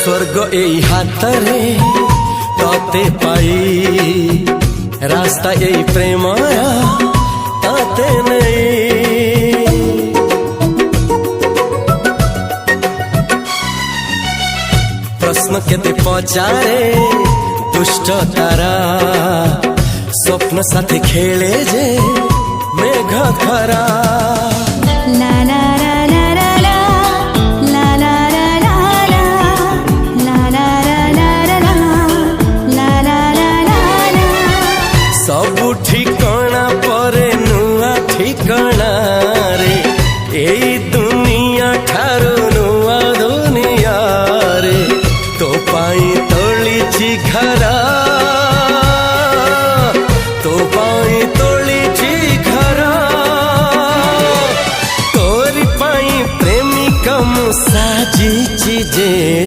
स्वर्ग एई हातरे तते पाई रास्ता एई प्रेमया ताते नहीं। प्रश्न केते पचारे दुष्ट तारा स्वप्न साथी खेले जे मेघ खरा। ला ला ला ला ला ला ला ला ला ला ला ला ला ला। सबु ठिकाना परे नुआ ठिकाना रे एई दुनिया ठारू नुआ दुनिया रे। तो पाई तोलिछि घरा तो पाई तोलिछि घरा तोरी पाई प्रेमिका मु साजिछि जे।